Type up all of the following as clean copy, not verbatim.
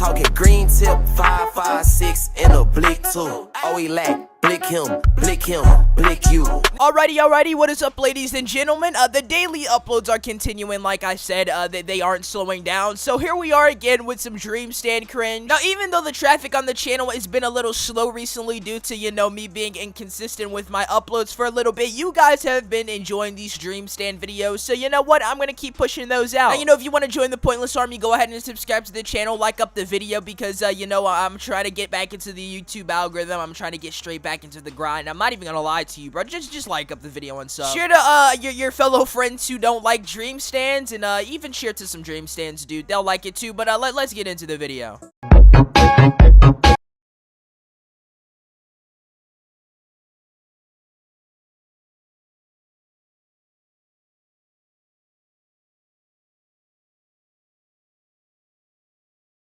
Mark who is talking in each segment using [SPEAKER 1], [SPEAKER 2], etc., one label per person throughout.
[SPEAKER 1] talking green tip, 5.56 in a blick too. Oh, he lack. Blick him, blick you.
[SPEAKER 2] Alrighty, what is up, ladies and gentlemen? The daily uploads are continuing, like I said, they aren't slowing down. So here we are again with some Dream Stand cringe. Now, even though the traffic on the channel has been a little slow recently due to, you know, me being inconsistent with my uploads for a little bit, you guys have been enjoying these Dream Stand videos. So you know what? I'm gonna keep pushing those out. Now, you know, if you want to join the Pointless Army, go ahead and subscribe to the channel, like up the video, because, you know, I'm trying to get back into the YouTube algorithm. I'm trying to get straight back into the grind. I'm not even gonna lie to you, bro. Just like up the video and sub. Share to your fellow friends who don't like Dream Stands, and even share to some Dream Stands, dude. They'll like it too. But let's get into the video.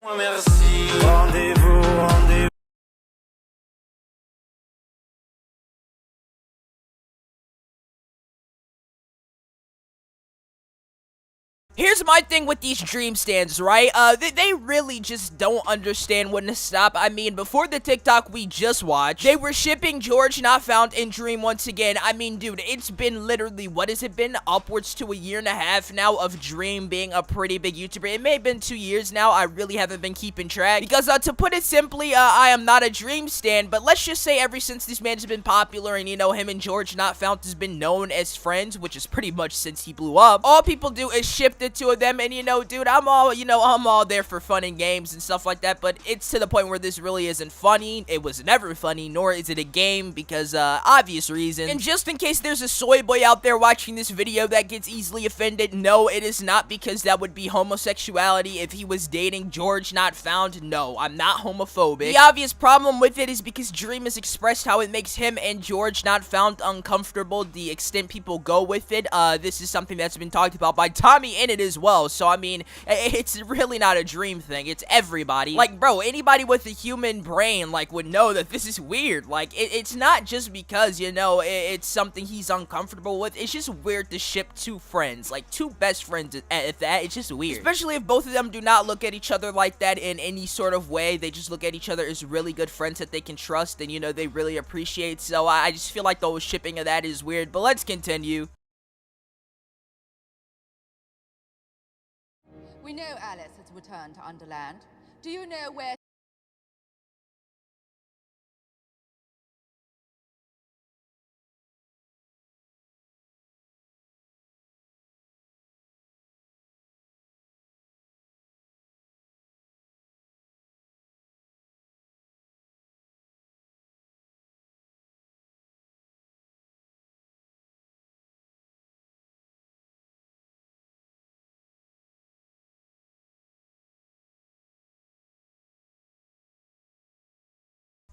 [SPEAKER 1] Merci. Rendez-vous.
[SPEAKER 2] Here's my thing with these Dream Stands, right? They really just don't understand when to stop. I mean, before the TikTok we just watched, they were shipping George Not Found and Dream once again. I mean, dude, it's been literally, what has it been? Upwards to a year and a half now of Dream being a pretty big YouTuber. It may have been 2 years now. I really haven't been keeping track. Because, to put it simply, I am not a Dream Stan, but let's just say ever since this man has been popular and, you know, him and George Not Found has been known as friends, which is pretty much since he blew up, all people do is ship the two of them, and you know, dude, I'm all there for fun and games and stuff like that, but it's to the point where this really isn't funny. It was never funny, nor is it a game, because obvious reasons. And just in case there's a soy boy out there watching this video that gets easily offended, no, it is not, because that would be homosexuality if he was dating George Not Found. No, I'm not homophobic. The obvious problem with it is because Dream has expressed how it makes him and George Not Found uncomfortable, the extent people go with it. This is something that's been talked about by Tommy in it as well. So I mean, it's really not a Dream thing. It's everybody. Like, bro, anybody with a human brain like would know that this is weird. Like, it's not just because, you know, it's something he's uncomfortable with. It's just weird to ship two friends, like two best friends at that. It's just weird, especially if both of them do not look at each other like that in any sort of way. They just look at each other as really good friends that they can trust and, you know, they really appreciate. So I just feel like the whole shipping of that is weird. But let's continue.
[SPEAKER 3] We know Alice has returned to Underland. Do you know where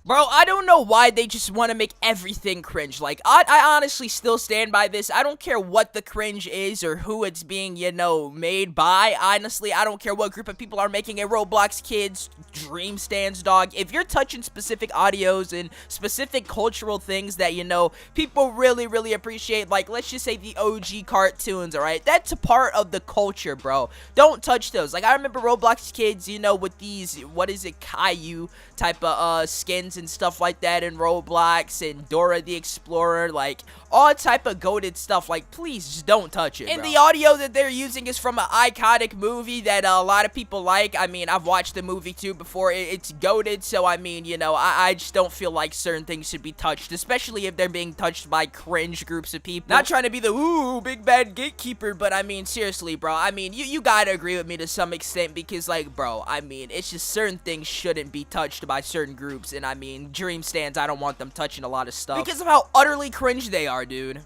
[SPEAKER 2] Bro, I don't know why they just want to make everything cringe. Like, I honestly still stand by this. I don't care what the cringe is or who it's being, you know, made by. Honestly, I don't care what group of people are making it. Roblox kids, Dream Stands, dog. If you're touching specific audios and specific cultural things that, you know, people really appreciate, like, let's just say the OG cartoons, alright? That's a part of the culture, bro. Don't touch those. Like, I remember Roblox kids, you know, with these, what is it, Caillou type of, skins and stuff like that in Roblox, and Dora the Explorer, like all type of goated stuff. Like, please just don't touch it, and bro. The audio that they're using is from an iconic movie that a lot of people like. I mean, I've watched the movie too before. It's goated, so I mean, you know, I just don't feel like certain things should be touched, especially if they're being touched by cringe groups of people. Not trying to be the ooh big bad gatekeeper, but I mean, seriously, bro, I mean, you gotta agree with me to some extent, because like, bro, I mean, it's just certain things shouldn't be touched by certain groups. And I mean, Dream Stands, I don't want them touching a lot of stuff because of how utterly cringe they are, dude.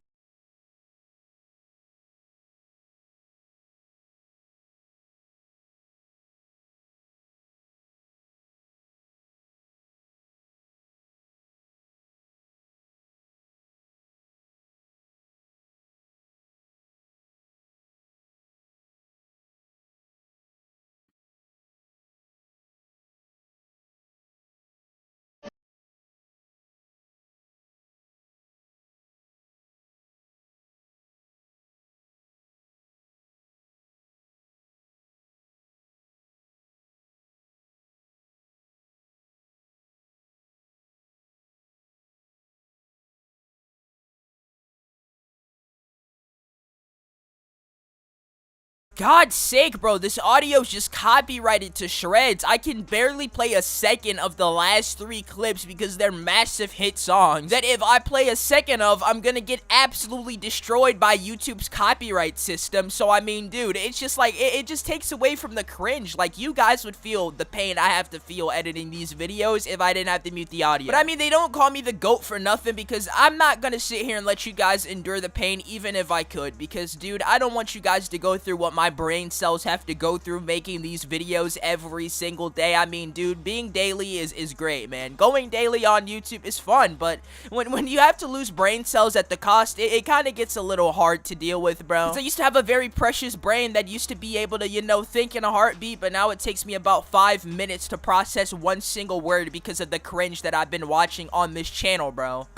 [SPEAKER 2] God's sake, bro, this audio's just copyrighted to shreds. I can barely play a second of the last 3 clips because they're massive hit songs that if I play a second of, I'm gonna get absolutely destroyed by YouTube's copyright system. So, I mean, dude, it's just like, it just takes away from the cringe. Like, you guys would feel the pain I have to feel editing these videos if I didn't have to mute the audio. But, I mean, they don't call me the GOAT for nothing because I'm not gonna sit here and let you guys endure the pain even if I could. Because, dude, I don't want you guys to go through what my brain cells have to go through making these videos every single day. I mean, dude, being daily is great, man. Going daily on YouTube is fun, but when you have to lose brain cells at the cost, it kind of gets a little hard to deal with, bro. 'Cause I used to have a very precious brain that used to be able to, you know, think in a heartbeat, but now it takes me about 5 minutes to process one single word because of the cringe that I've been watching on this channel, bro.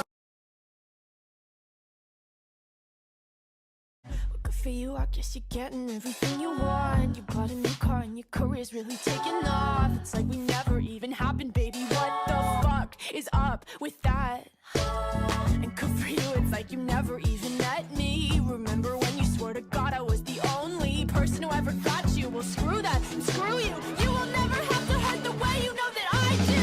[SPEAKER 4] For you, I guess you're getting everything you want. You bought a new car and your career's really taking off. It's like we never even happened, baby. What the fuck is up with that? And good for you, it's like you never even met me. Remember when you swore to God I was the only person who ever got you? Well, screw that and screw you. You will never have to hurt the way you know that I do.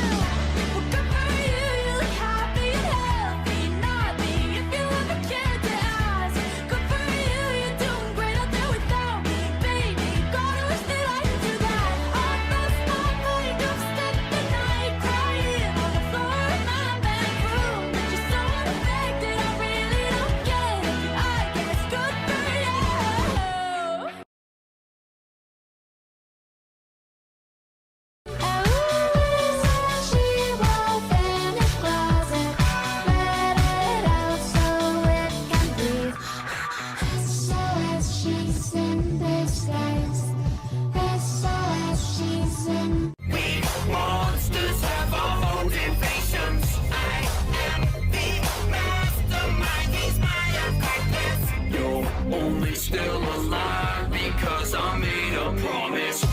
[SPEAKER 4] Well, good for you, you look happy and healthy. Not me, if you ever cared to ask. Good for you, you're doing great out there without me, baby. Gotta wish that I could do that. I lost my mind, I've spent the night crying on the floor of my bedroom. But you're so unaffected, I really don't get it. I guess good for you.
[SPEAKER 1] Monsters have our motivations. I am the mastermind. He's my accomplice. You're only still alive because I made a promise.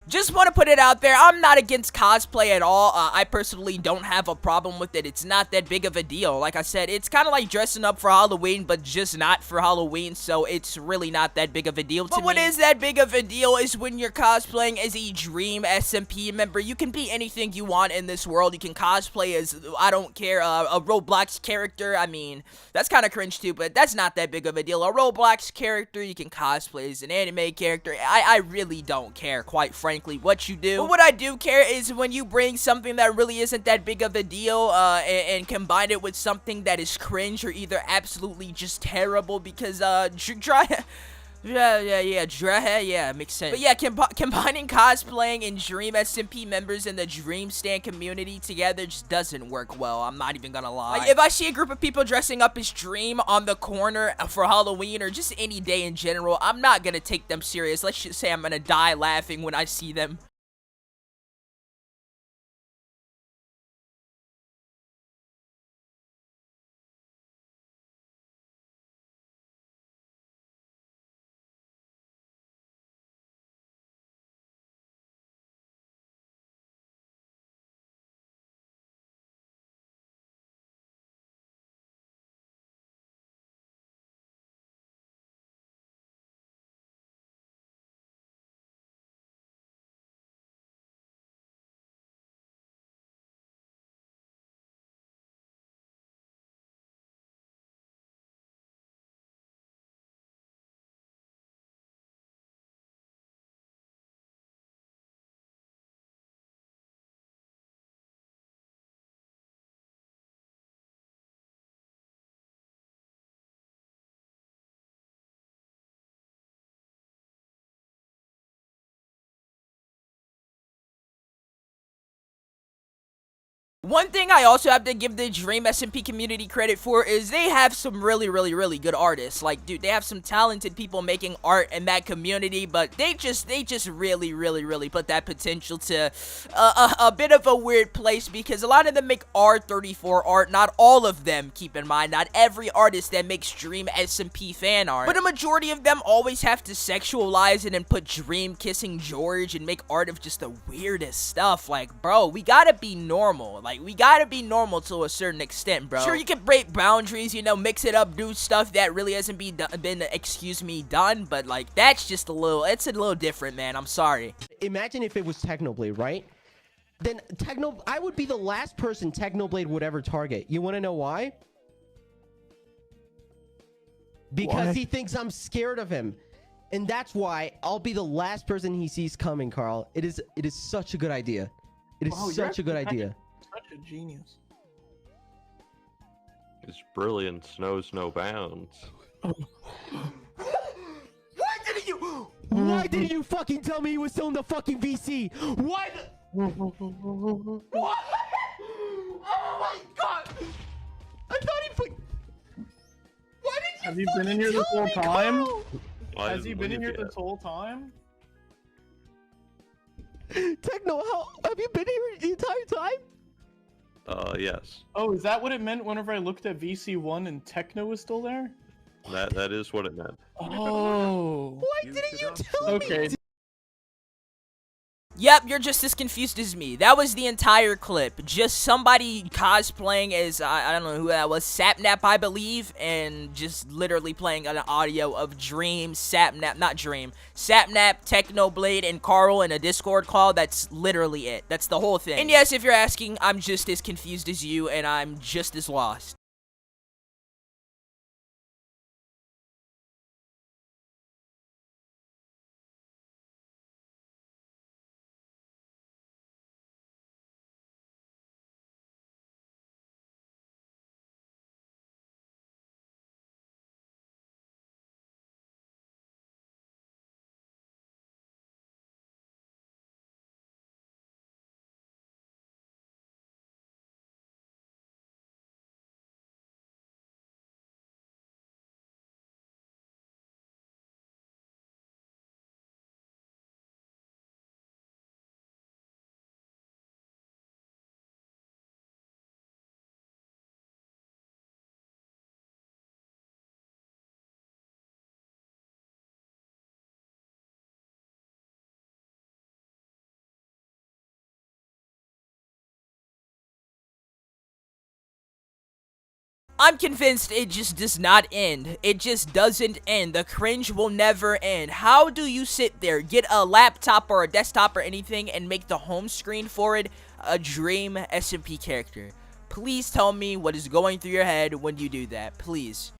[SPEAKER 2] Just want to put it out there, I'm not against cosplay at all. I personally don't have a problem with it. It's not that big of a deal. Like I said, it's kind of like dressing up for Halloween, but just not for Halloween, so it's really not that big of a deal to me. But what is that big of a deal is when you're cosplaying as a Dream SMP member. You can be anything you want in this world. You can cosplay as, I don't care, a Roblox character. I mean, that's kind of cringe too, but that's not that big of a deal. A Roblox character, you can cosplay as an anime character. I really don't care, quite frankly, what you do. But what I do care is when you bring something that really isn't that big of a deal and combine it with something that is cringe or either absolutely just terrible because yeah, makes sense. But yeah, combining cosplaying and Dream SMP members and the Dream Stan community together just doesn't work well. I'm not even gonna lie. Like, if I see a group of people dressing up as Dream on the corner for Halloween or just any day in general, I'm not gonna take them serious. Let's just say I'm gonna die laughing when I see them. One thing I also have to give the Dream SMP community credit for is they have some really good artists. Like, dude, they have some talented people making art in that community, but they just really put that potential to a bit of a weird place because a lot of them make R34 art. Not all of them, keep in mind. Not every artist that makes Dream SMP fan art. But a majority of them always have to sexualize it and put Dream kissing George and make art of just the weirdest stuff. Like, bro, we gotta be normal. Like, Like, we gotta be normal to a certain extent, bro. Sure, you can break boundaries, you know, mix it up, do stuff that really hasn't been, done, but, like, that's just it's a little different, man. I'm sorry.
[SPEAKER 5] Imagine if it was Technoblade, right? Then I would be the last person Technoblade would ever target. You want to know why? Because he thinks I'm scared of him. And that's why I'll be the last person he sees coming, Carl. It is such a good idea. It is such a good idea.
[SPEAKER 6] Such a genius.
[SPEAKER 7] His brilliance knows no bounds.
[SPEAKER 5] Why didn't you fucking tell me he was still in the fucking VC? Why What? Oh my god! I thought he put... Why did you
[SPEAKER 6] Have you been in here this whole time? Has he been in here
[SPEAKER 7] yet.
[SPEAKER 6] this whole time?
[SPEAKER 5] Techno, have you been here the entire time?
[SPEAKER 7] Yes.
[SPEAKER 6] Oh, is that what it meant whenever I looked at VC1 and Techno was still there?
[SPEAKER 7] That is what it meant.
[SPEAKER 6] Oh.
[SPEAKER 5] Why didn't you tell me?
[SPEAKER 6] Okay.
[SPEAKER 2] Yep, you're just as confused as me. That was the entire clip. Just somebody cosplaying as, I don't know who that was, Sapnap, I believe, and just literally playing an audio of Dream, Sapnap, Technoblade, and Carl in a Discord call. That's literally it. That's the whole thing. And yes, if you're asking, I'm just as confused as you, and I'm just as lost. I'm convinced it just does not end. It just doesn't end. The cringe will never end. How do you sit there, get a laptop or a desktop or anything, and make the home screen for it a Dream SMP character? Please tell me what is going through your head when you do that. Please.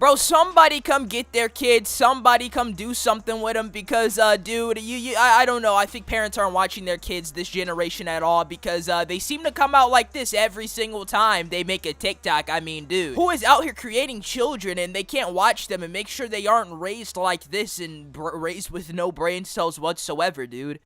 [SPEAKER 2] Bro, somebody come get their kids. Somebody come do something with them because, dude, I don't know. I think parents aren't watching their kids this generation at all because, they seem to come out like this every single time they make a TikTok. I mean, dude, who is out here creating children and they can't watch them and make sure they aren't raised like this and raised with no brain cells whatsoever, dude?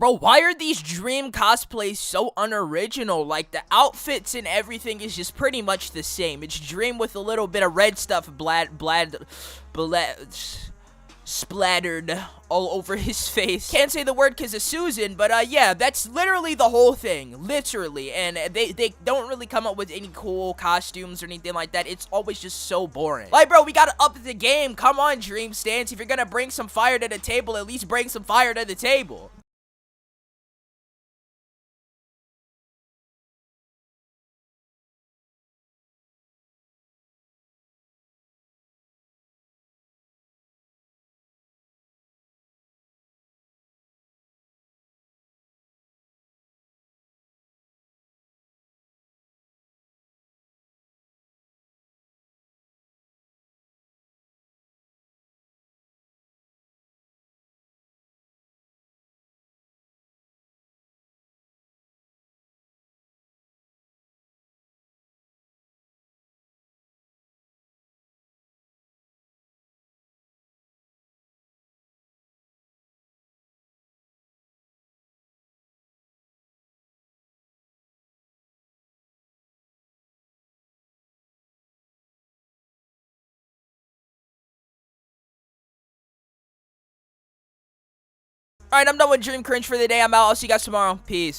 [SPEAKER 2] Bro, why are these Dream cosplays so unoriginal? Like, the outfits and everything is just pretty much the same. It's Dream with a little bit of red stuff splattered all over his face. Can't say the word because of Susan, but yeah, that's literally the whole thing. Literally. And they don't really come up with any cool costumes or anything like that. It's always just so boring. Like, bro, we gotta up the game. Come on, Dream Stance. If you're gonna bring some fire to the table, at least bring some fire to the table. Alright, I'm done with Dream Cringe for the day. I'm out. I'll see you guys tomorrow. Peace.